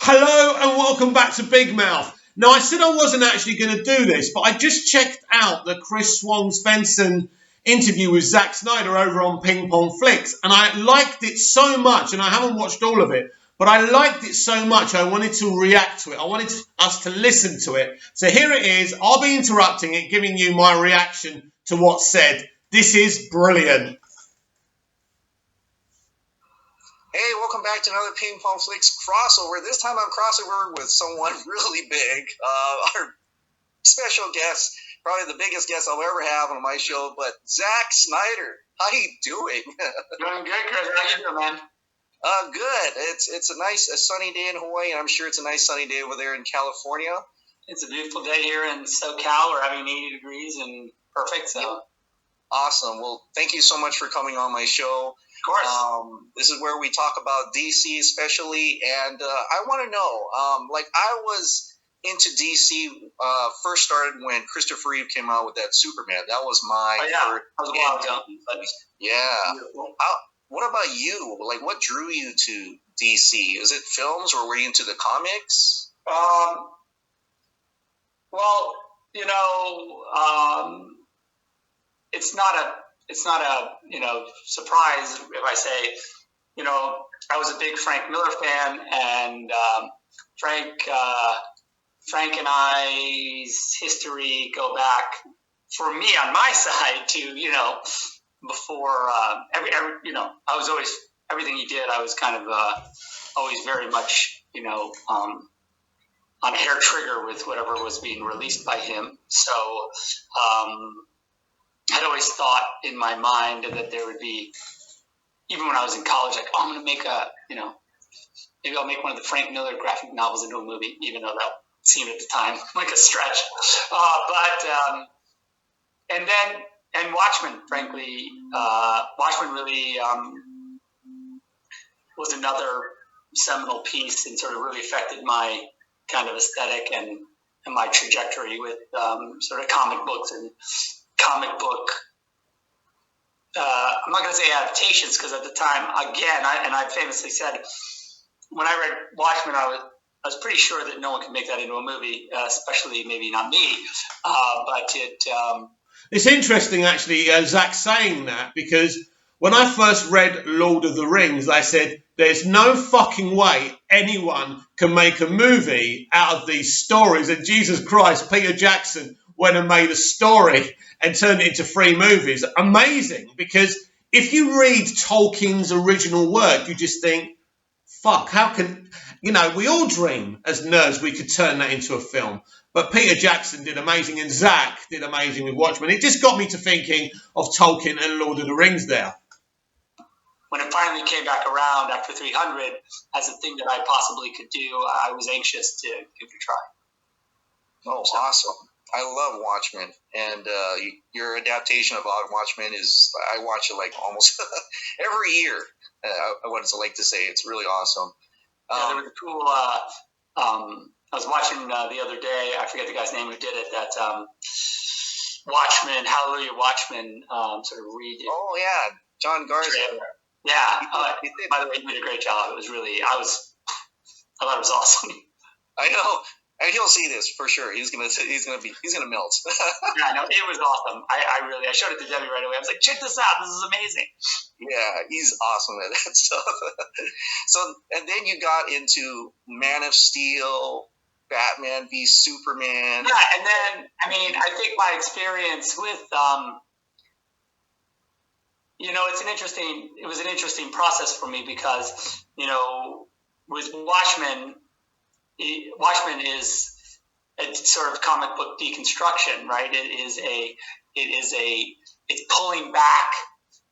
Hello and welcome back to Big Mouth. Now, I said I wasn't actually going to do this, but I just checked out the Chris Swan-Svensson interview with Zack Snyder over on Pong Flix, and I liked it so much, and I haven't watched all of it, but I liked it so much I wanted to react to it. I wanted us to listen to it. So here it is. I'll be interrupting it, giving you my reaction to what's said. This is brilliant. Hey, welcome back to another Ping Pong Flix crossover. This time I'm crossover with someone really big. Our special guest, probably the biggest guest I'll ever have on my show, but Zack Snyder. How you doing? Doing good, Chris. How you doing, man? Good. It's a sunny day in Hawaii, and I'm sure it's a nice sunny day over there in California. It's a beautiful day here in SoCal. We're having 80 degrees and perfect. So. Yeah. Awesome. Well, thank you so much for coming on my show. Of course. This is where we talk about DC especially, and I want to know, I was into DC first started when Christopher Reeve came out with that Superman. That was my that was a while ago. Yeah. What about you? Like, what drew you to DC? Is it films, or were you into the comics? Well, it's not a surprise if I say, I was a big Frank Miller fan, and Frank and I's history go back, for me on my side, to before I was always, everything he did, I was kind of always very much on hair trigger with whatever was being released by him. So I'd always thought in my mind that there would be, even when I was in college, like, I'm going to make maybe I'll make one of the Frank Miller graphic novels into a movie, even though that seemed at the time like a stretch. And Watchmen, frankly, Watchmen really was another seminal piece and sort of really affected my kind of aesthetic and my trajectory with sort of comic books and comic book, I'm not going to say adaptations, because at the time, again, I famously said, when I read Watchmen, I was pretty sure that no one could make that into a movie, especially maybe not me, but It's interesting, actually, Zach saying that, because when I first read Lord of the Rings, I said, there's no fucking way anyone can make a movie out of these stories, and Jesus Christ, Peter Jackson went and made a story and turned it into 3 movies. Amazing, because if you read Tolkien's original work, you just think, fuck, how can, we all dream as nerds we could turn that into a film. But Peter Jackson did amazing, and Zack did amazing with Watchmen. It just got me to thinking of Tolkien and Lord of the Rings there. When it finally came back around after 300 as a thing that I possibly could do, I was anxious to give it a try. Oh, awesome. I love Watchmen, and your adaptation of Watchmen is, I watch it like almost every year. What does it like to say? It's really awesome. There was a cool, I was watching the other day, I forget the guy's name who did it, that Watchmen, Hallelujah Watchmen sort of redid. Oh, yeah, John Garza. Yeah, by the way, he did a great job. It was really, I thought it was awesome. I know. And he'll see this for sure. He's gonna melt. Yeah, I know. It was awesome. I showed it to Debbie right away. I was like, check this out. This is amazing. Yeah, he's awesome at that stuff. So, and then you got into Man of Steel, Batman v Superman. Yeah, and then, I think my experience with, it was an interesting process for me, because, with Watchmen is a sort of comic book deconstruction, right? It's pulling back,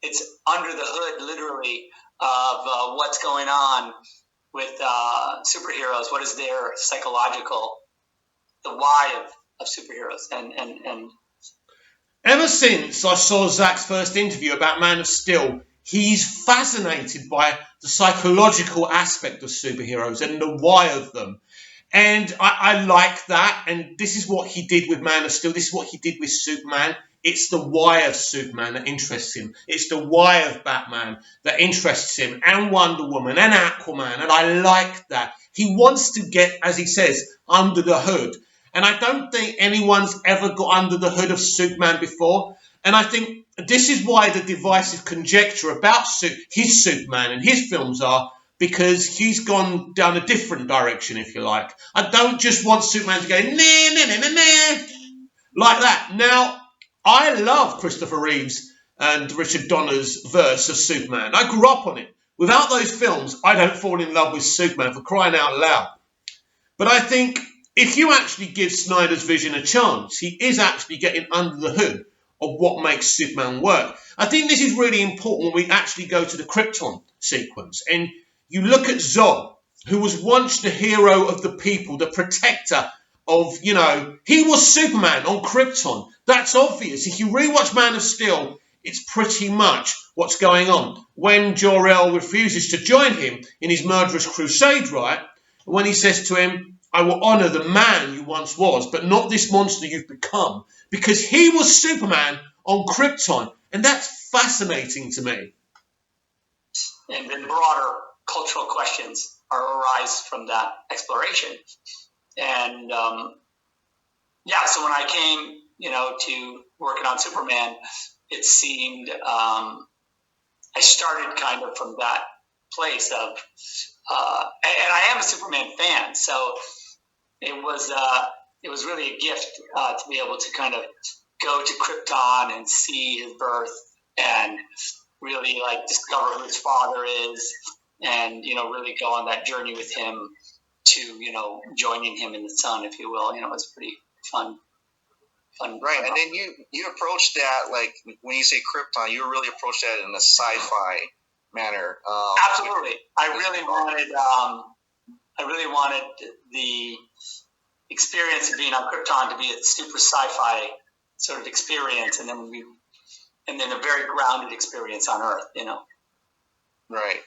it's under the hood, literally, of what's going on with superheroes. What is their psychological, the why of superheroes, and ever since I saw Zach's first interview about Man of Steel, he's fascinated by the psychological aspect of superheroes and the why of them. And I like that. And this is what he did with Man of Steel. This is what he did with Superman. It's the why of Superman that interests him. It's the why of Batman that interests him, and Wonder Woman and Aquaman, and I like that. He wants to get, as he says, under the hood. And I don't think anyone's ever got under the hood of Superman before. And I think this is why the divisive conjecture about his Superman and his films are, because he's gone down a different direction, if you like. I don't just want Superman to go, nah, nah, nah, nah, nah, like that. Now, I love Christopher Reeves and Richard Donner's verse of Superman. I grew up on it. Without those films, I don't fall in love with Superman, for crying out loud. But I think if you actually give Snyder's vision a chance, he is actually getting under the hood of what makes Superman work. I think this is really important when we actually go to the Krypton sequence. And you look at Zod, who was once the hero of the people, the protector of, he was Superman on Krypton. That's obvious. If you rewatch Man of Steel, it's pretty much what's going on. When Jor-El refuses to join him in his murderous crusade, right? When he says to him, I will honour the man you once was, but not this monster you've become. Because he was Superman on Krypton. And that's fascinating to me. And then broader cultural questions arise from that exploration. And, so when I came, to working on Superman, it seemed, I started kind of from that place of, and I am a Superman fan, so it was really a gift to be able to kind of go to Krypton and see his birth and really discover who his father is, and really go on that journey with him to joining him in the sun, if you will. It was pretty fun. Right, and then you approach that, when you say Krypton, you really approach that in a sci-fi manner. Absolutely, I really wanted the experience of being on Krypton to be a super sci-fi sort of experience, and then a very grounded experience on Earth. Right,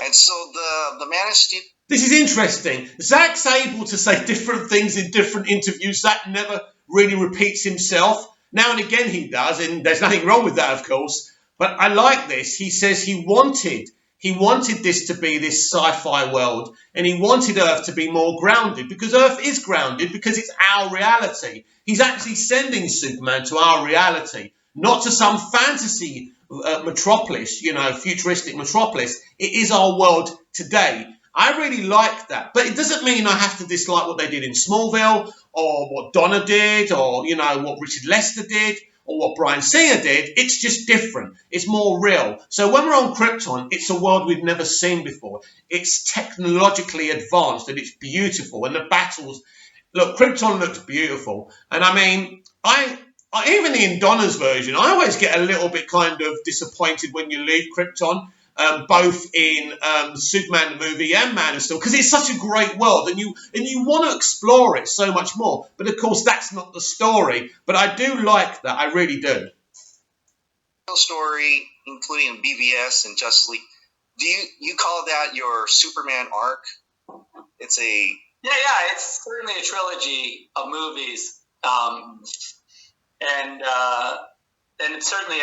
and so the Man of Steel. This is interesting. Zack's able to say different things in different interviews. Zack never really repeats himself. Now and again he does, and there's nothing wrong with that, of course. But I like this. He says he wanted this to be this sci-fi world, and he wanted Earth to be more grounded, because Earth is grounded, because it's our reality. He's actually sending Superman to our reality, not to some fantasy metropolis, futuristic metropolis. It is our world today. I really like that. But it doesn't mean I have to dislike what they did in Smallville, or what Donner did, or, what Richard Lester did, or what Bryan Singer did. It's just different. It's more real. So when we're on Krypton, it's a world we've never seen before. It's technologically advanced, and it's beautiful. And the battles, look, Krypton looks beautiful. And I mean, I even in Donner's version, I always get a little bit kind of disappointed when you leave Krypton. Both in Superman the movie and Man of Steel, because it's such a great world, and you want to explore it so much more. But of course, that's not the story. But I do like that. I really do. Story, including BVS and Justice League. Do you call that your Superman arc? It's a it's certainly a trilogy of movies, and it's certainly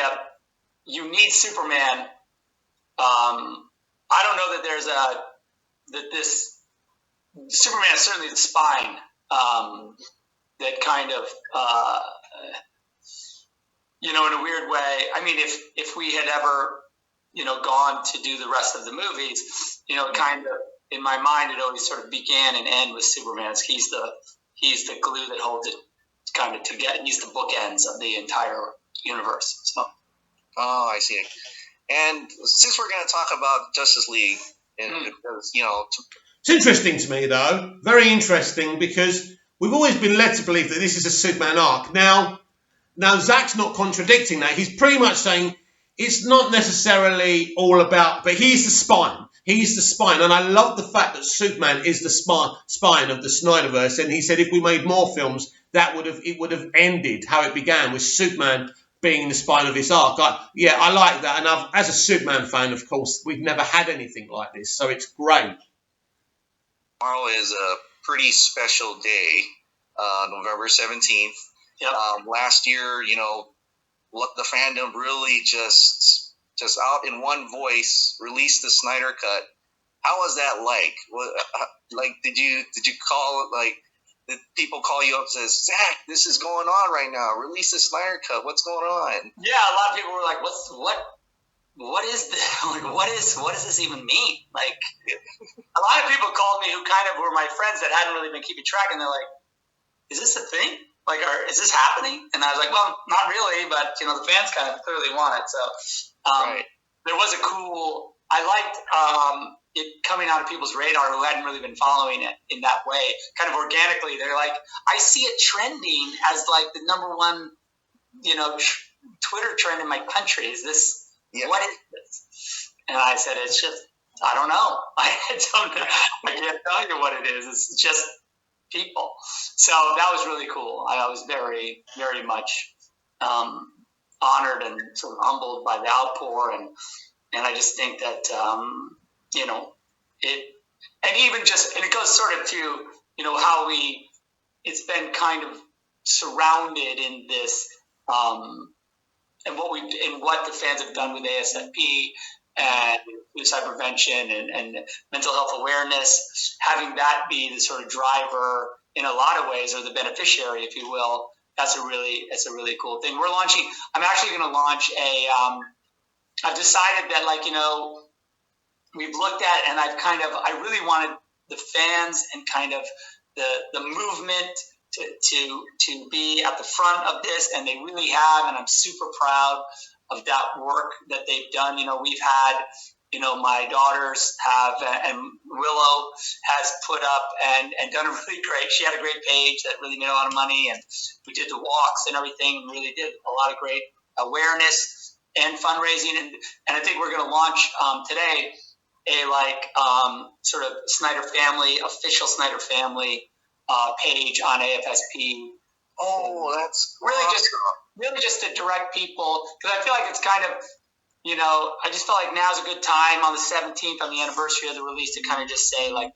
you need Superman. I don't know that this Superman is certainly the spine that kind of in a weird way. I mean, if we had ever gone to do the rest of the movies, kind of in my mind it always sort of began and ended with Superman. He's the glue that holds it kind of together. He's the bookends of the entire universe. So. Oh, I see. And since we're going to talk about Justice League, because, it's interesting to me, though, very interesting, because we've always been led to believe that this is a Superman arc. Now Zack's not contradicting that. He's pretty much saying it's not necessarily all about, but he's the spine. He's the spine, and I love the fact that Superman is the spine of the Snyderverse. And he said if we made more films, it would have ended how it began, with Superman being the spine of this arc. I like that. And as a Superman fan, of course, we've never had anything like this, so it's great. Tomorrow is a pretty special day, November 17th. Yep. Last year, the fandom really just out in one voice released the Snyder Cut. How was that like? Like, did you call it, like, did people call you up and says, Zach, this is going on right now, release the Snyder Cut, what's going on? Yeah, a lot of people were like, what is this? Like, what does this even mean? Like, a lot of people called me who kind of were my friends that hadn't really been keeping track, and they're like, is this a thing? Like, is this happening? And I was like, well, not really, but, you know, the fans kind of clearly want it. So Right. there was I liked it coming out of people's radar who hadn't really been following it in that way, kind of organically. They're like, I see it trending as like the number one, you know, Twitter trend in my country. Is this, what is this? And I said, it's just, I don't know. I can't tell you what it is. It's just people. So that was really cool. I was very, very much honored and sort of humbled by the outpour, and I just think that you know, it goes sort of to, you know, how it's been kind of surrounded in this and what the fans have done with ASFP and suicide prevention and mental health awareness, having that be the sort of driver in a lot of ways, or the beneficiary, if you will. It's a really cool thing. I'm actually going to launch I've decided that, like, you know, we've looked at, and I really wanted the fans and kind of the movement to be at the front of this, and they really have, and I'm super proud of that work that they've done. You know, we've had, you know, my daughters have, and Willow has put up and done a really great, she had a great page that really made a lot of money, and we did the walks and everything, and really did a lot of great awareness and fundraising. And I think we're going to launch today a sort of official Snyder family page on AFSP. Oh, that's really awesome. just to direct people, because I feel like it's kind of, you know, I just felt like now's a good time on the 17th, on the anniversary of the release, to kind of just say, like,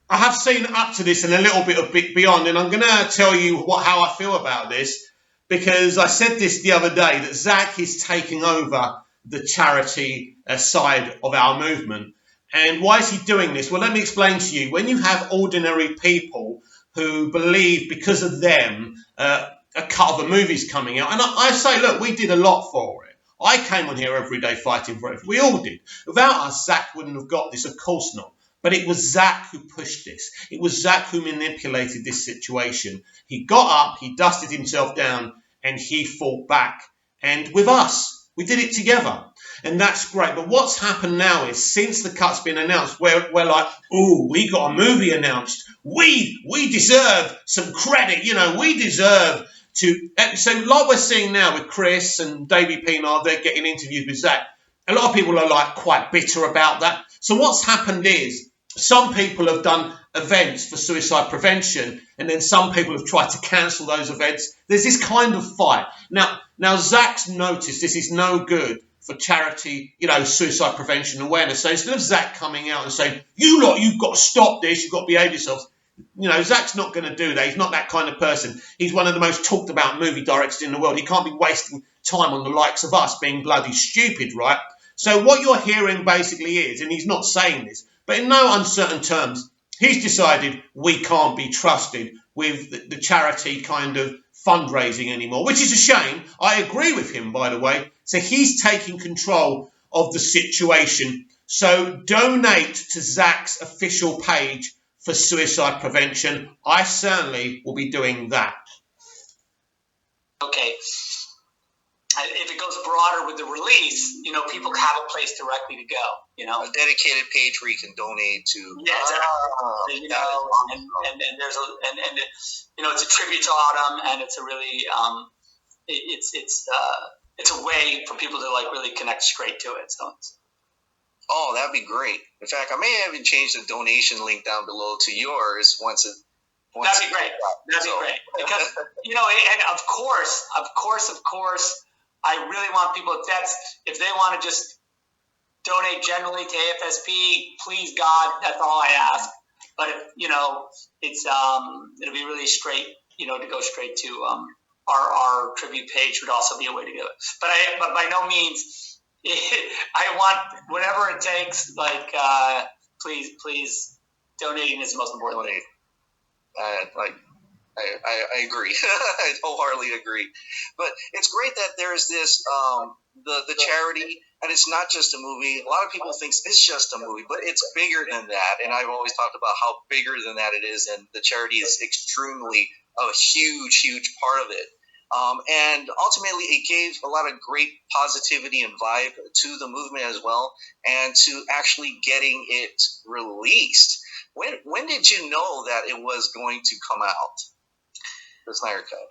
I have seen up to this and a little bit beyond, and I'm going to tell you how I feel about this, because I said this the other day, that Zach is taking over the charity side of our movement. And why is he doing this? Well, let me explain to you. When you have ordinary people who believe because of them a cut of a movie's coming out, and I say, look, we did a lot for it. I came on here every day fighting for it. We all did. Without us, Zach wouldn't have got this, of course not. But it was Zach who pushed this. It was Zach who manipulated this situation. He got up, he dusted himself down, and he fought back. And with us, we did it together. And that's great. But what's happened now is, since the cut's been announced, we're like, oh, we got a movie announced. We deserve some credit. You know, we deserve to. So like we're seeing now with Chris and Davey Pienaar, they're getting interviews with Zach. A lot of people are like quite bitter about that. So what's happened is, some people have done events for suicide prevention, and then some people have tried to cancel those events. There's this kind of fight. Now Zach's noticed this is no good for charity, you know, suicide prevention awareness. So instead of Zach coming out and saying, you lot, you've got to stop this, you've got to behave yourselves, you know, Zach's not going to do that. He's not that kind of person. He's one of the most talked about movie directors in the world. He can't be wasting time on the likes of us being bloody stupid, right? So what you're hearing basically is, and he's not saying this, but in no uncertain terms, he's decided we can't be trusted with the charity kind of fundraising anymore, which is a shame. I agree with him, by the way. So he's taking control of the situation. So donate to Zach's official page for suicide prevention. I certainly will be doing that. Okay. If it goes broader with the release, you know, people have a place directly to go, you know. A dedicated page where you can donate to. Yeah, exactly. You know, and there's you know, it's a tribute to Autumn, and it's a really it's a way for people to, like, really connect straight to it. So oh, that'd be great. In fact, I may even change the donation link down below to yours once it. That'd be great. That'd be great, because, you know, and of course, I really want people, if they want to just donate generally to AFSP, please God, that's all I ask. But if, you know, it's it'll be really straight, you know, to go straight to our tribute page would also be a way to do it. But by no means, I want whatever it takes. Like, please, donating is the most important thing. I agree. I wholeheartedly agree. But it's great that there's this the charity, and it's not just a movie. A lot of people think it's just a movie, but it's bigger than that. And I've always talked about how bigger than that it is, and the charity is extremely a huge part of it. And ultimately, it gave a lot of great positivity and vibe to the movement as well, and to actually getting it released. When did you know that it was going to come out, the Snyder Cut?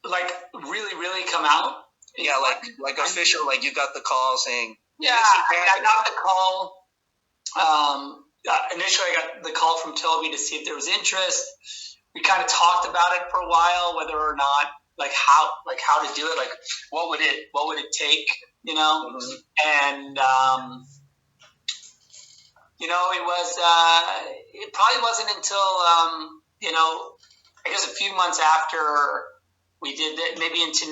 Like really come out? Yeah, like official. Like you got the call saying. Yeah, I got the call. Initially, I got the call from Toby to see if there was interest. We kind of talked about it for a while, whether or not how to do it, like what would it take, you know? Mm-hmm. And it probably wasn't until I guess a few months after we did it, maybe into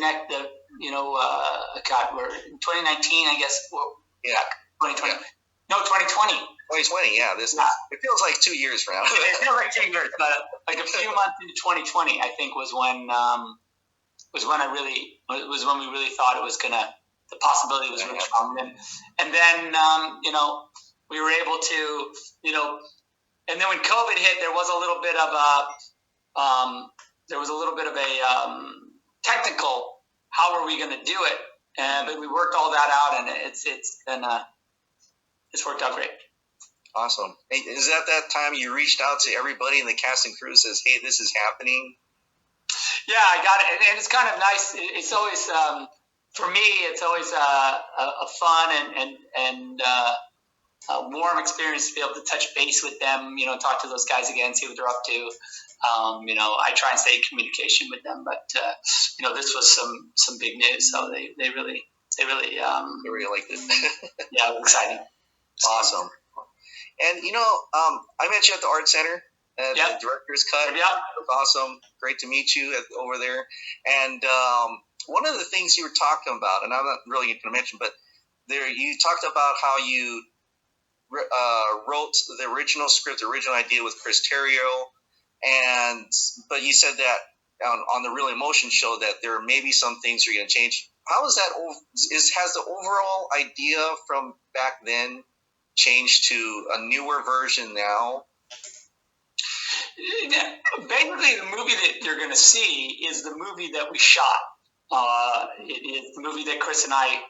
we're in 2019, I guess. Well, yeah, 2020. Yeah. No, 2020. 2020, yeah. It feels like 2 years from now. It feels like 2 years, but like a few months into 2020, I think was when we really thought it was the possibility was really strong. And then we were able to, and then when COVID hit, there was a little bit of a technical, how are we going to do it? But we worked all that out, and it's worked out great. Awesome. Hey, is that time you reached out to everybody in the cast and crew, says, hey, this is happening? Yeah, I got it. And it's kind of nice. It's always, for me, it's always a fun and a warm experience to be able to touch base with them, talk to those guys again, see what they're up to. I try and stay in communication with them, but, this was some big news. So they really liked it. Yeah, it was exciting. Awesome. And, I met you at the Art Center at the Director's Cut. Yeah. It was awesome. Great to meet you over there. And one of the things you were talking about, and I'm not really going to mention, but you talked about how you wrote the original script, the original idea with Chris Terrio, but you said that on the Real Emotion show that there may be some things you're going to change. How is that? Has the overall idea from back then changed to a newer version now? Basically, the movie that you're going to see is the movie that we shot. It is the movie that Chris and I.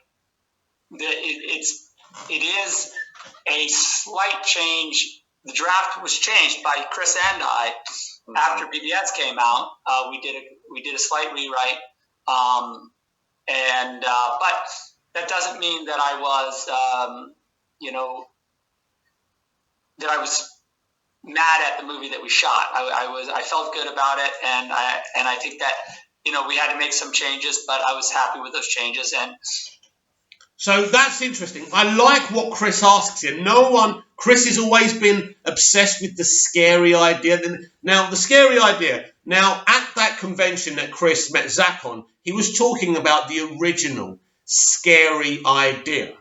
It is a slight change. The draft was changed by Chris and I after BBS came out. We did a slight rewrite, but that doesn't mean that I was that I was mad at the movie that we shot. I felt good about it, and I think that we had to make some changes, but I was happy with those changes. And so that's interesting. I like what Chris asks here. Chris has always been obsessed with the scary idea. Now, the scary idea. Now, at that convention that Chris met Zack on, he was talking about the original scary idea.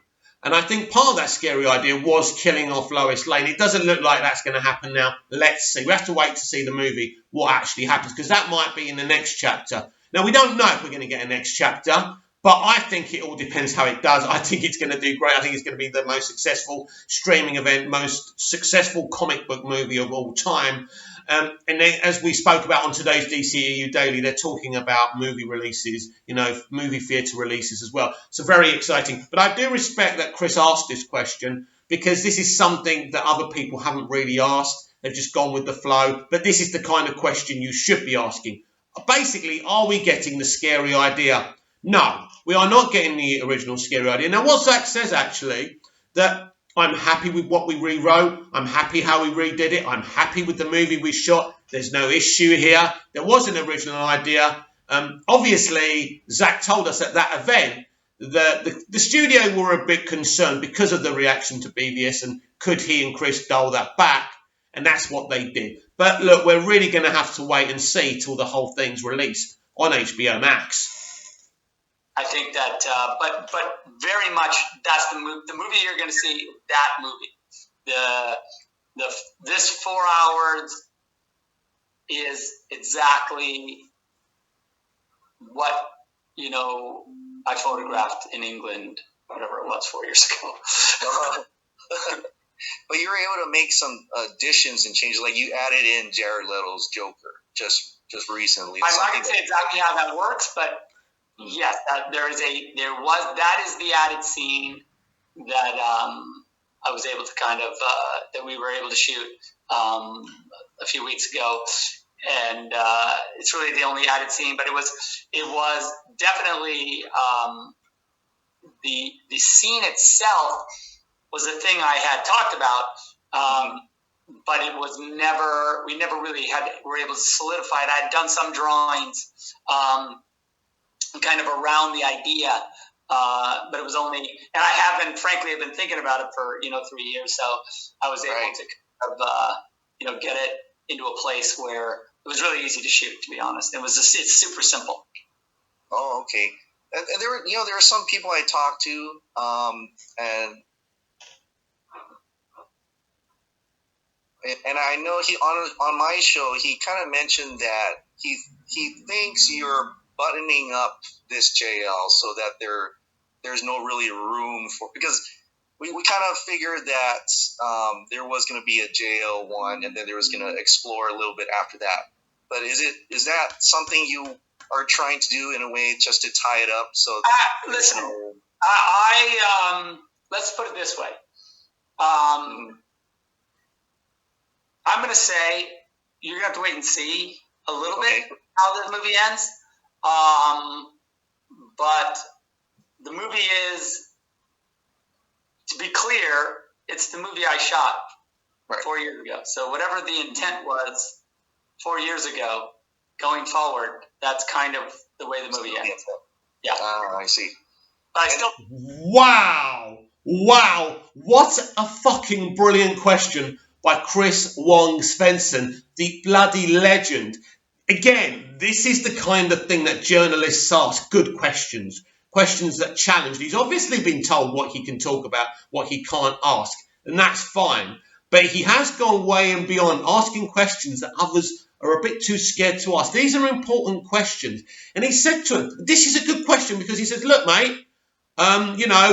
And I think part of that scary idea was killing off Lois Lane. It doesn't look like that's going to happen now. Let's see. We have to wait to see the movie, what actually happens, because that might be in the next chapter. Now, we don't know if we're going to get a next chapter, but I think it all depends how it does. I think it's going to do great. I think it's going to be the most successful streaming event, most successful comic book movie of all time. And then, as we spoke about on today's DCEU Daily, they're talking about movie releases, movie theatre releases as well. So very exciting. But I do respect that Chris asked this question, because this is something that other people haven't really asked. They've just gone with the flow. But this is the kind of question you should be asking. Basically, are we getting the scary idea? No, we are not getting the original scary idea. Now, what Zack says, actually, that I'm happy with what we rewrote. I'm happy how we redid it. I'm happy with the movie we shot. There's no issue here. There was an original idea. Obviously, Zack told us at that event that the studio were a bit concerned because of the reaction to BBS, and could he and Chris dial that back? And that's what they did. But look, we're really going to have to wait and see till the whole thing's released on HBO Max. I think that, but very much that's the movie you're going to see. That movie, this 4 hours is exactly what I photographed in England, whatever it was 4 years ago. But you were able to make some additions and changes, like you added in Jared Leto's Joker just recently. I'm not going to say exactly how that works, but yes, that is the added scene that I was able to kind of that we were able to shoot a few weeks ago, and it's really the only added scene. But it was definitely the scene itself was a thing I had talked about, but it was we never really were able to solidify it. I had done some drawings kind of around the idea, but it was only, and I've been thinking about it for 3 years, so I was able to kind of get it into a place where it was really easy to shoot, to be honest. It's super simple. Oh, okay. And there were some people I talked to, and I know he on my show he kind of mentioned that he thinks you're buttoning up this JL so that there's no really room for, because we kind of figured that there was going to be a JL 1 and then there was going to explore a little bit after that. But is that something you are trying to do in a way just to tie it up? So listen, let's put it this way. I'm going to say you're going to have to wait and see a little bit how this movie ends. But the movie is, to be clear, it's the movie I shot 4 years ago. So whatever the intent was 4 years ago, going forward, that's kind of the way the movie ends. Yeah. I see. But I still... Wow. What a fucking brilliant question by Chris Wong Svensson, the bloody legend. Again, this is the kind of thing that journalists ask. Good questions that challenge. He's obviously been told what he can talk about, what he can't ask, and that's fine. But he has gone way and beyond, asking questions that others are a bit too scared to ask. These are important questions. And he said to him, this is a good question, because he said, look, mate,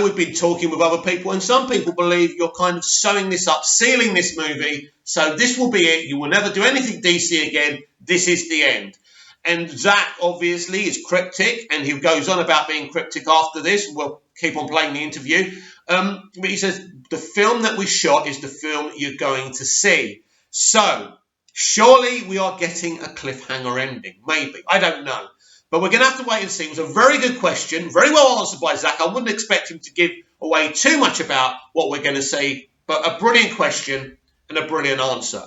we've been talking with other people, and some people believe you're kind of sewing this up, sealing this movie, so this will be it. You will never do anything DC again. This is the end. And Zack, obviously, is cryptic, and he goes on about being cryptic after this. We'll keep on playing the interview. But he says, the film that we shot is the film you're going to see. So, surely we are getting a cliffhanger ending. Maybe. I don't know. But we're going to have to wait and see. It was a very good question, very well answered by Zack. I wouldn't expect him to give away too much about what we're going to see, but a brilliant question and a brilliant answer.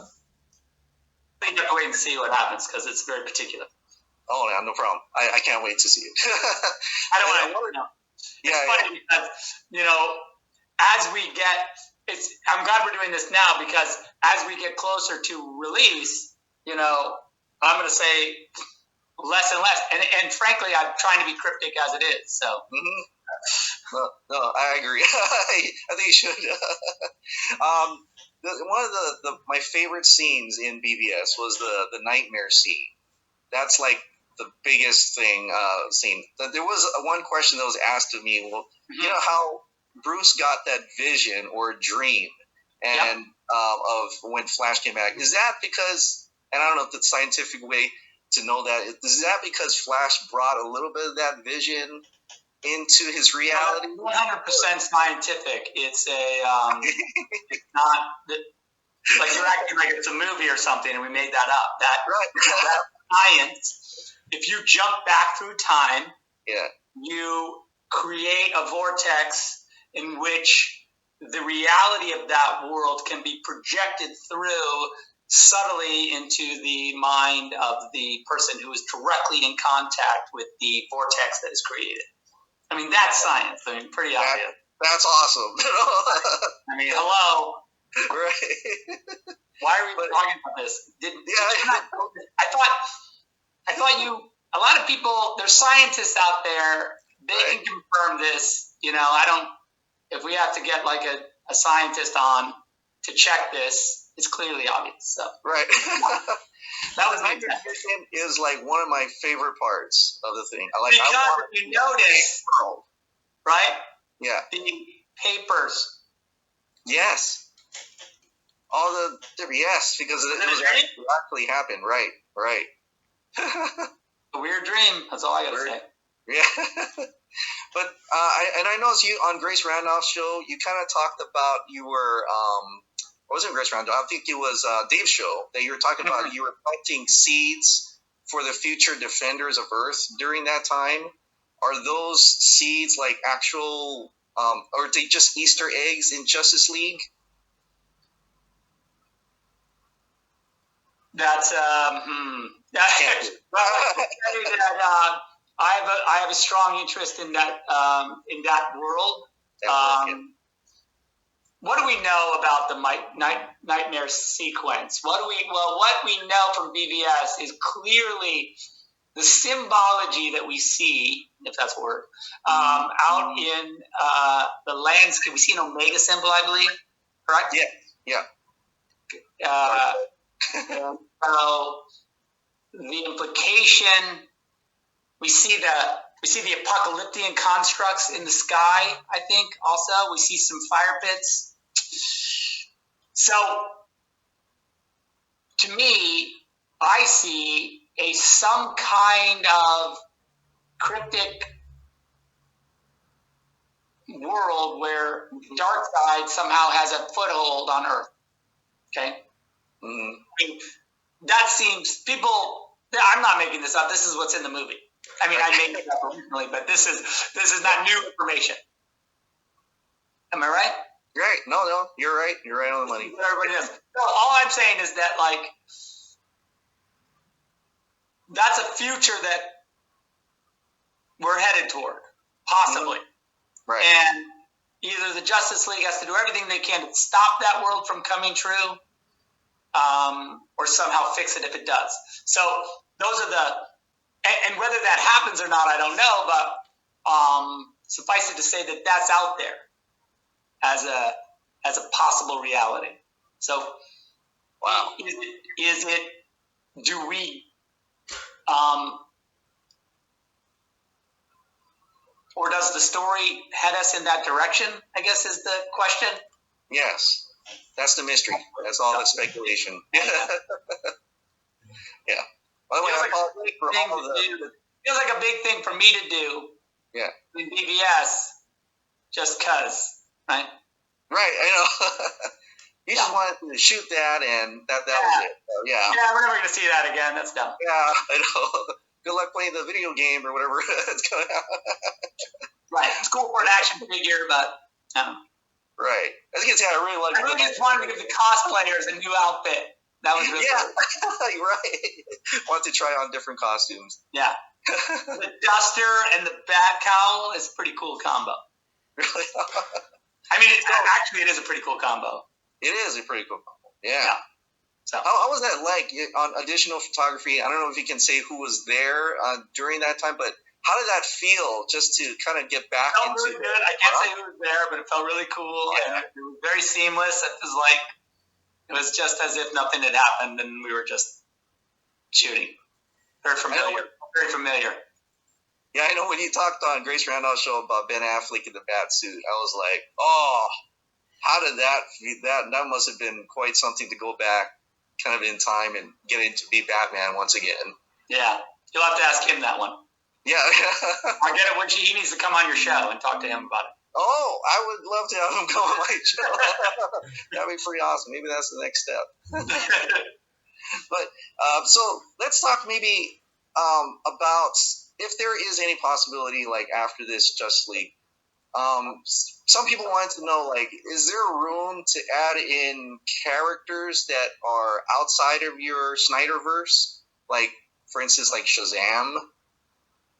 I think you have to wait and see what happens, because it's very particular. Oh, yeah, no problem. I can't wait to see it. I don't want to know. It's funny because, as we get, I'm glad we're doing this now, because as we get closer to release, I'm going to say less and less. And frankly, I'm trying to be cryptic as it is. So. Mm-hmm. No, I agree. I think you should. One of my favorite scenes in BVS was the nightmare scene. That's like the biggest scene. There was one question that was asked of me. Well, you know how Bruce got that vision or dream, and of when Flash came back. Is that because? And I don't know if that's scientific way to know that. Is that because Flash brought a little bit of that vision into his reality? 100% scientific. It's it's not like you're acting like it's a movie or something, and we made that up. That science. If you jump back through time, you create a vortex in which the reality of that world can be projected through subtly into the mind of the person who is directly in contact with the vortex that is created. I mean, that's science. I mean, pretty obvious. That's awesome. I mean, hello. Right. Why are we talking about this? Did you not know this? I thought you. A lot of people. There's scientists out there. They can confirm this. I don't. If we have to get like a scientist on to check this, it's clearly obvious. So right. That was night vision is like one of my favorite parts of the thing. Because if you notice, right? Yeah. The papers. Yes. All the because it was actually happened. Right. A weird dream. That's all I gotta say. Yeah. But I noticed you on Grace Randolph's show. You kind of talked about you were it wasn't Grace Randolph. I think it was Dave's show that you were talking about. You were planting seeds for the future defenders of Earth during that time. Are those seeds like actual, or are they just Easter eggs in Justice League? That's I have a strong interest in that world. What do we know about the nightmare sequence? What we know from BVS is clearly the symbology that we see, if that's a word, out in the landscape. We see an omega symbol, I believe, correct? Yeah. So the implication, we see the apocalyptic constructs in the sky. I think also we see some fire pits. So to me, I see some kind of cryptic world where dark side somehow has a foothold on Earth. Okay. Mm-hmm. I mean, that seems I'm not making this up. This is what's in the movie. I mean, I made it up originally, but this is not new information. Am I right? Right. No, you're right. You're right on the money. Everybody knows. So all I'm saying is that that's a future that we're headed toward, possibly. Mm-hmm. Right. And either the Justice League has to do everything they can to stop that world from coming true, or somehow fix it if it does. So those are and whether that happens or not, I don't know, but suffice it to say that that's out there as a possible reality. So, wow. Is it? Do we? Or does the story head us in that direction? I guess is the question. Yes. That's the mystery. That's all the speculation. Yeah. By the way, feels like a big thing for me to do. Yeah. In BVS, just cause, right? Right. I know. You just wanted to shoot that, and that was it. So, yeah. Yeah, we're never gonna see that again. That's dumb. Yeah, I know. Good luck playing the video game or whatever it's going on. Right. It's cool for an action figure, but. Right. I think I really just wanted to give the cosplayers a new outfit. That was really cool. You're right. Want to try on different costumes. Yeah. The duster and the bat cowl is a pretty cool combo. Really? I mean, it is a pretty cool combo. It is a pretty cool combo. Yeah. So how was that like on additional photography? I don't know if you can say who was there during that time, but how did that feel just to kind of get back into really good. I can't say who was there, but it felt really cool. Yeah. And it was very seamless. It was just as if nothing had happened and we were just shooting. Very familiar. Yeah, I know when you talked on Grace Randolph's show about Ben Affleck in the bat suit, I was like, oh, how did that must have been quite something to go back kind of in time and get into be Batman once again. Yeah. You'll have to ask him that one. Yeah. I get it when he needs to come on your show and talk to him about it. Oh, I would love to have him come on my show. That'd be pretty awesome. Maybe that's the next step. But so let's talk maybe about if there is any possibility, like after this Justice League. Some people wanted to know, like, is there room to add in characters that are outside of your Snyderverse? Like, for instance, like Shazam.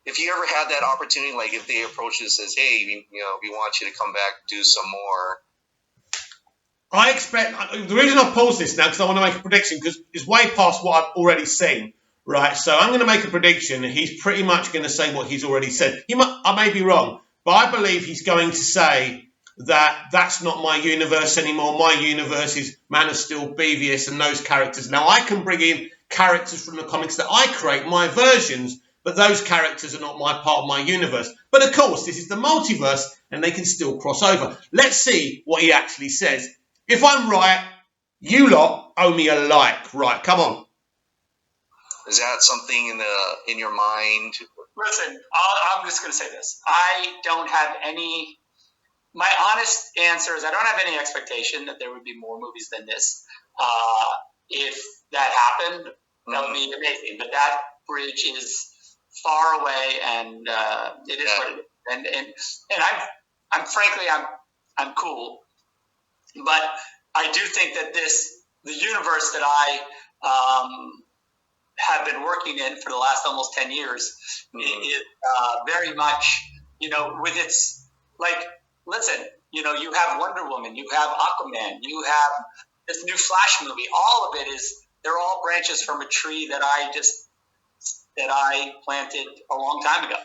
If you ever had that opportunity, like if they approach you and says, hey, we want you to come back, do some more. I expect the reason I paused this now because I want to make a prediction because it's way past what I've already seen. Right, so I'm going to make a prediction. He's pretty much going to say what he's already said. I may be wrong, but I believe he's going to say that that's not my universe anymore. My universe is Man of Steel, BVS, and those characters. Now I can bring in characters from the comics that I create, my versions, but those characters are not my part of my universe. But of course, this is the multiverse, and they can still cross over. Let's see what he actually says. If I'm right, you lot owe me a like. Right, come on. Is that something in your mind? Listen, I'm just going to say this. I don't have any. My honest answer is I don't have any expectation that there would be more movies than this. If that happened, that would be amazing. But that bridge is far away, and it is what it is. And I'm frankly I'm cool. But I do think that the universe that I have been working in for the last almost 10 years is very much, with its, like, listen, you have Wonder Woman, you have Aquaman, you have this new Flash movie. All of it they're all branches from a tree that I planted a long time ago.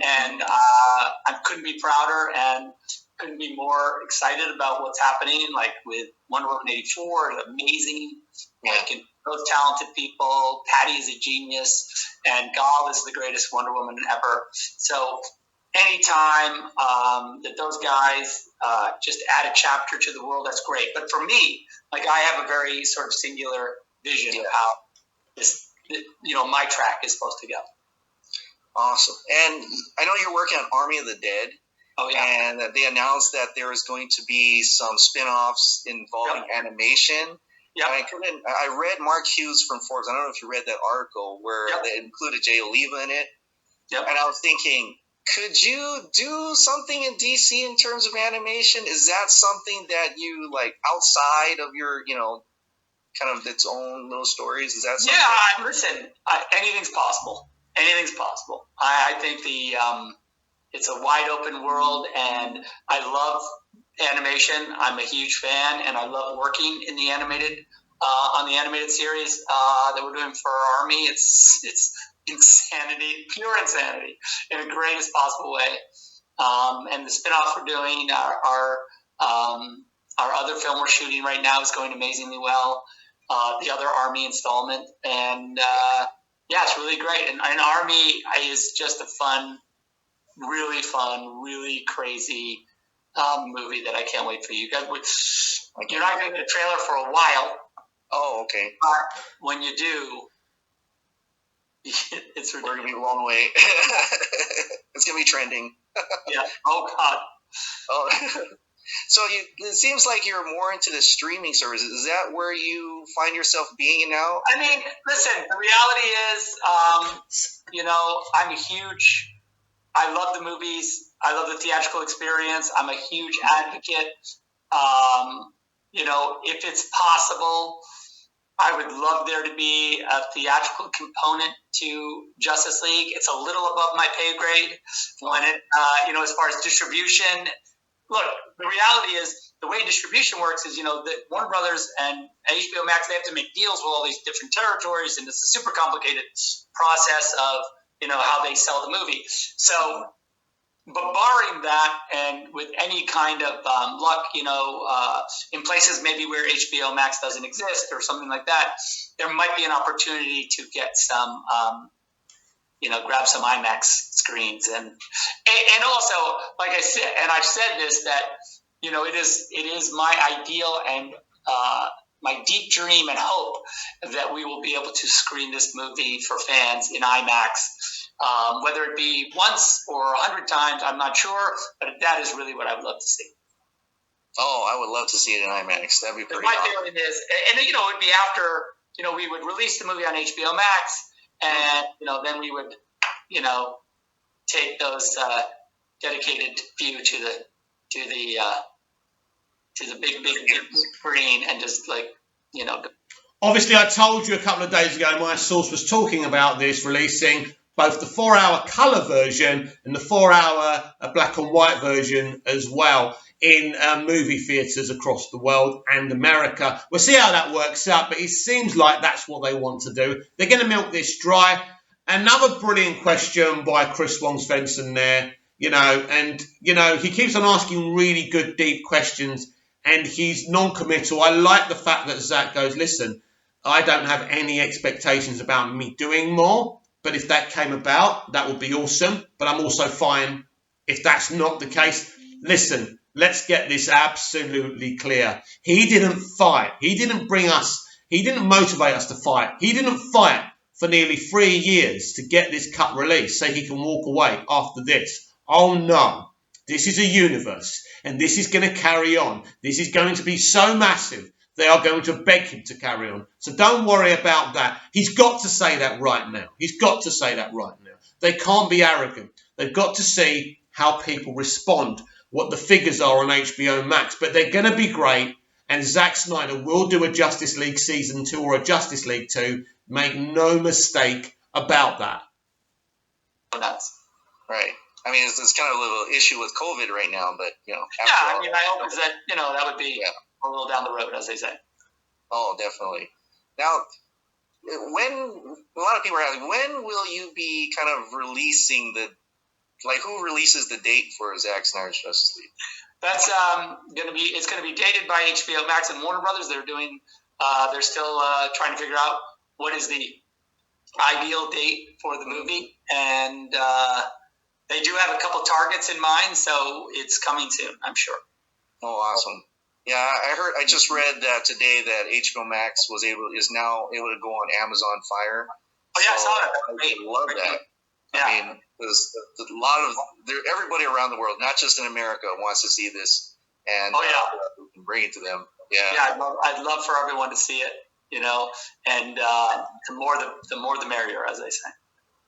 And I couldn't be prouder and couldn't be more excited about what's happening, like with Wonder Woman 84, amazing, like those talented people. Patty is a genius, and Gal is the greatest Wonder Woman ever. So anytime that those guys just add a chapter to the world, that's great. But for me, like, I have a very sort of singular vision of how this, my track is supposed to go. Awesome. And I know you're working on Army of the Dead. Oh, yeah. And they announced that there is going to be some spin-offs involving animation. Yeah. I read Mark Hughes from Forbes. I don't know if you read that article where they included Jay Oliva in it. Yep. And I was thinking, could you do something in DC in terms of animation? Is that something that you like outside of your, kind of its own little stories? Is that something? Yeah, listen, anything's possible. Anything's possible. I think it's a wide open world, and I love animation. I'm a huge fan, and I love working in the animated on the animated series that we're doing for our Army. It's insanity, pure insanity, in the greatest possible way. And the spin-offs we're doing, our other film we're shooting right now is going amazingly well. The other Army installment, and it's really great. And Army is just a fun, really crazy movie that I can't wait for you guys. You're not going to get a trailer for a while. Oh, okay. But when you do, it's ridiculous. We're going to be a long way. It's going to be trending. Yeah. Oh, God. Oh. So it seems like you're more into the streaming services. Is that where you find yourself being now? I mean, listen, the reality is, I'm a huge... I love the movies. I love the theatrical experience. I'm a huge advocate. If it's possible, I would love there to be a theatrical component to Justice League. It's a little above my pay grade when it, as far as distribution. Look, the reality is the way distribution works is, that Warner Brothers and HBO Max, they have to make deals with all these different territories, and it's a super complicated process of, how they sell the movie. So, but barring that, and with any kind of luck, in places maybe where HBO Max doesn't exist or something like that, there might be an opportunity to get some, grab some IMAX screens. And also, like I said, and I've said this, that, it is my ideal and my deep dream and hope that we will be able to screen this movie for fans in IMAX, whether it be once or 100 times, I'm not sure, but that is really what I would love to see. Oh, I would love to see it in IMAX. That'd be pretty awesome. My feeling is, and it would be after, we would release the movie on HBO Max, and, then we would, take those dedicated few to the big screen and just Obviously, I told you a couple of days ago my source was talking about this, releasing both the 4-hour colour version and the 4-hour black and white version as well. in movie theatres across the world and America. We'll see how that works out, but it seems like that's what they want to do. They're going to milk this dry. Another brilliant question by Chris Wong Svensson there, he keeps on asking really good, deep questions, and he's non-committal. I like the fact that Zack goes, listen, I don't have any expectations about me doing more, but if that came about, that would be awesome. But I'm also fine if that's not the case. Listen, let's get this absolutely clear. He didn't fight. He didn't motivate us to fight. He didn't fight for nearly 3 years to get this cut released so he can walk away after this. Oh no, this is a universe and this is going to carry on. This is going to be so massive. They are going to beg him to carry on. So don't worry about that. He's got to say that right now. He's got to say that right now. They can't be arrogant. They've got to see how people respond, what the figures are on HBO Max. But they're going to be great. And Zack Snyder will do a Justice League Season 2 or a Justice League 2. Make no mistake about that. Right. I mean, it's kind of a little issue with COVID right now, but, I hope that, that would be a little down the road, as they say. Oh, definitely. Now, a lot of people are asking, when will you be kind of releasing who releases the date for Zack Snyder's Justice League? That's it's going to be dated by HBO Max and Warner Brothers. They're still trying to figure out what is the ideal date for the movie, and they do have a couple targets in mind, so it's coming soon, I'm sure. Oh, awesome! Yeah, I just read that today that HBO Max is now able to go on Amazon Fire. Oh yeah, I saw that. I love that. Yeah. I mean, there's everybody around the world, not just in America, wants to see this, and we can bring it to them. Yeah, I'd love for everyone to see it. And the more the merrier, as they say.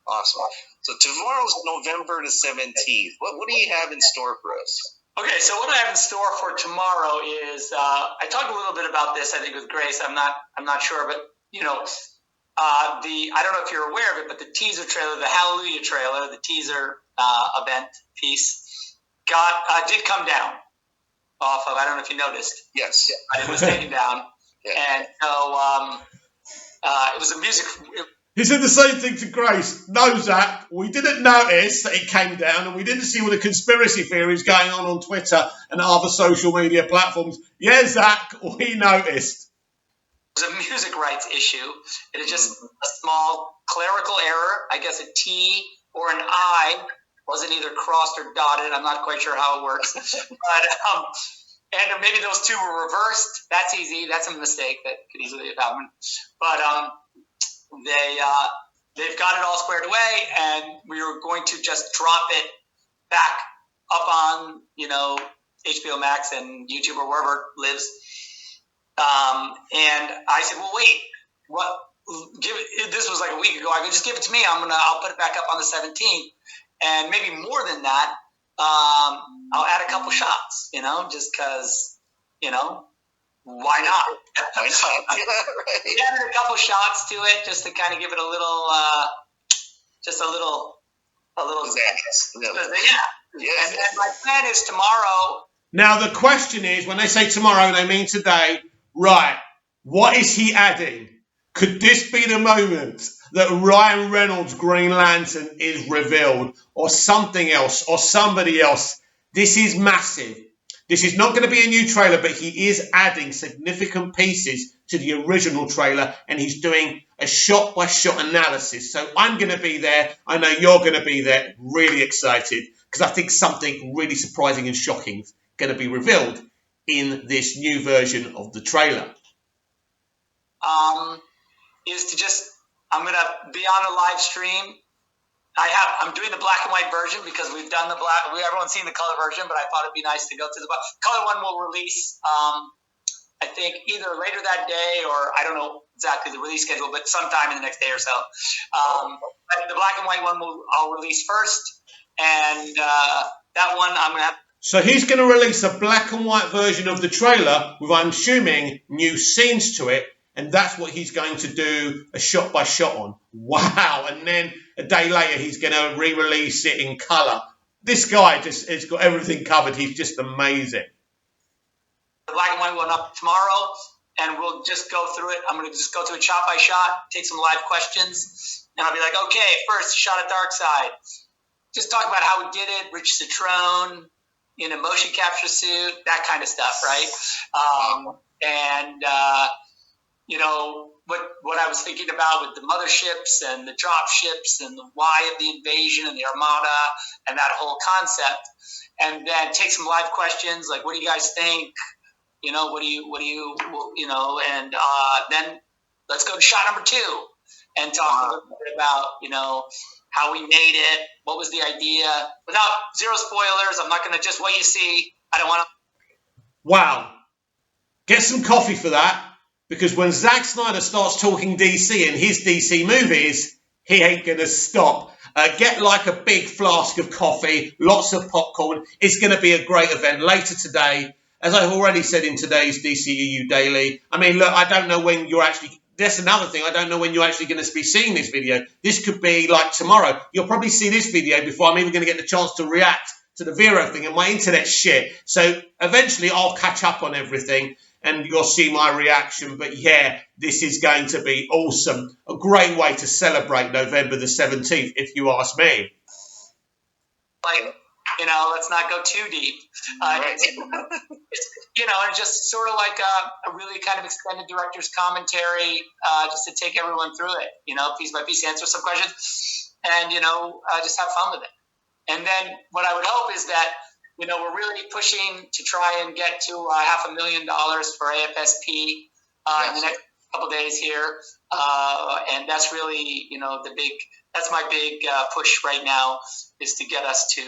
Awesome. So tomorrow's November the 17th. What do you have in store for us? Okay, so what I have in store for tomorrow is I talked a little bit about this, I think, with Grace. I'm not sure, but I don't know if you're aware of it, but the teaser trailer, the Hallelujah trailer, the teaser event piece, did come down off of. I don't know if you noticed. Yes. It was taken down. Yeah. And so it was a music. He said the same thing to Grace. No, Zack, we didn't notice that it came down, and we didn't see all the conspiracy theories going on Twitter and other social media platforms. Yeah, Zack, we noticed. It was a music rights issue. It is just a small clerical error. I guess a T or an I wasn't either crossed or dotted. I'm not quite sure how it works. But and maybe those two were reversed. That's easy. That's a mistake that could easily have happened. But they've got it all squared away, and we are going to just drop it back up on HBO Max and YouTube or wherever it lives. And I said, well, wait, what? This was like a week ago. I go, just give it to me. I'll put it back up on the 17th, and maybe more than that. I'll add a couple shots, just because, why not? Why not? Right. We added a couple shots to it just to kind of give it a little, yeah. And then my plan is tomorrow. Now the question is, when they say tomorrow, they mean today. Right? What is he adding? Could this be the moment that Ryan Reynolds' Green Lantern is revealed, or something else, or somebody else? This is massive. This is not going to be a new trailer, but he is adding significant pieces to the original trailer, and he's doing a shot-by-shot analysis. So I'm going to be there. I know you're going to be there. Really excited, because I think something really surprising and shocking is going to be revealed in this new version of the trailer. I'm going to be on a live stream. I'm doing the black and white version because we've done the black. Everyone's seen the color version, but I thought it'd be nice to go to the color one. Will release, I think, either later that day or I don't know exactly the release schedule, but sometime in the next day or so. But the black and white one I'll release first, and that one I'm going to have. So he's going to release a black and white version of the trailer with, I'm assuming, new scenes to it. And that's what he's going to do a shot by shot on. Wow. And then a day later, he's going to re-release it in color. This guy just has got everything covered. He's just amazing. the black and white one up tomorrow, and we'll just go through it. I'm going to just go through it shot by shot, take some live questions, and I'll be like, okay, first shot at Darkseid. Just talk about how we did it, Rich Citrone in a motion capture suit, that kind of stuff, right? You know, what I was thinking about with the motherships and the drop ships and the why of the invasion and the armada and that whole concept, and then take some live questions like, what do you guys think? You know, what do you, you know, and then let's go to shot number 2 and talk a little bit about, you know, how we made it, what was the idea, without zero spoilers. I'm not going to just what you see. I don't want to. Wow. Get some coffee for that, because when Zack Snyder starts talking DC and his DC movies, he ain't going to stop. Get like a big flask of coffee, lots of popcorn. It's going to be a great event later today. As I've already said in today's DCEU Daily, I mean, look, I don't know when you're actually... That's another thing. I don't know when you're actually going to be seeing this video. This could be like tomorrow. You'll probably see this video before I'm even going to get the chance to react to the Vero thing, and my internet's shit. So eventually I'll catch up on everything and you'll see my reaction. But yeah, this is going to be awesome. A great way to celebrate November the 17th, if you ask me. Like, you know, let's not go too deep. Right. You know, and just sort of like a really kind of extended director's commentary, just to take everyone through it, you know, piece by piece, answer some questions, and, you know, just have fun with it. And then what I would hope is that, you know, we're really pushing to try and get to $500,000 for AFSP in the next couple days here. And that's really, you know, that's my big push right now, is to get us to,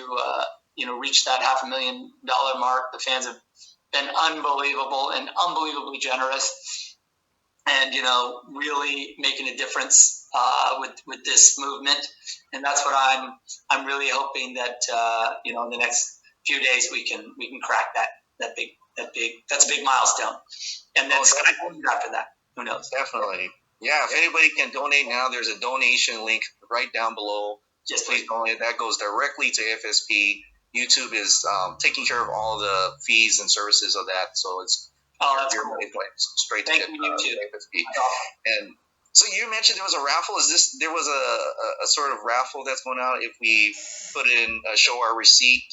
you know, reach that $500,000 mark. The fans have been unbelievable and unbelievably generous, and, you know, really making a difference with this movement. And that's what I'm really hoping that, you know, in the next few days we can crack that's a big milestone. And then after that, who knows? Definitely. Yeah, if anybody can donate now, there's a donation link right down below. Just please donate. That goes directly to FSP. YouTube is taking care of all the fees and services of that, so it's that's your cool. money straight to Thank you, YouTube. FSP. And so you mentioned there was a raffle. There was a sort of raffle that's going out if we put in show our receipt?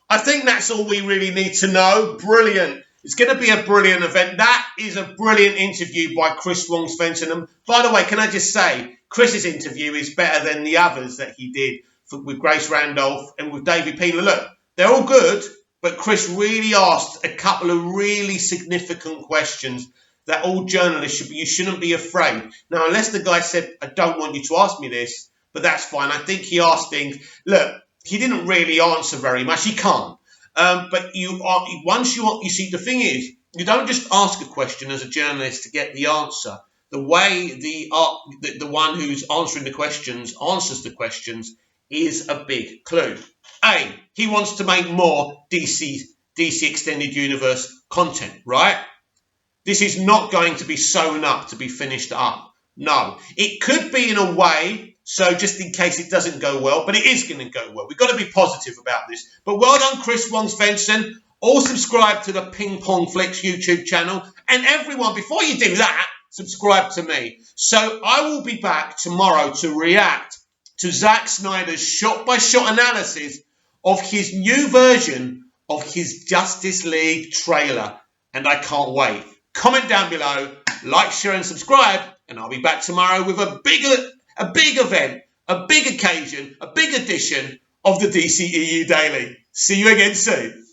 I think that's all we really need to know. Brilliant. It's going to be a brilliant event. That is a brilliant interview by Chris Wong Svensson. And by the way, can I just say, Chris's interview is better than the others that he did with Grace Randolph and with David Peeler. Look, they're all good, but Chris really asked a couple of really significant questions that all journalists you shouldn't be afraid. Now, unless the guy said, I don't want you to ask me this, but that's fine. I think he asked things. Look, he didn't really answer very much. He can't. But once you see, the thing is, you don't just ask a question as a journalist to get the answer. The way the one who's answering the questions answers the questions is a big clue. A, he wants to make more DC Extended Universe content, right? This is not going to be sewn up to be finished up. No, it could be in a way, so just in case it doesn't go well, but it is going to go well. We've got to be positive about this. But well done, Chris Wong Svensson. All subscribe to the Ping Pong Flix YouTube channel. And everyone, before you do that, subscribe to me. So I will be back tomorrow to react to Zack Snyder's shot-by-shot analysis of his new version of his Justice League trailer. And I can't wait. Comment down below, like, share, and subscribe. And I'll be back tomorrow with a big event, a big occasion, a big edition of the DCEU Daily. See you again soon.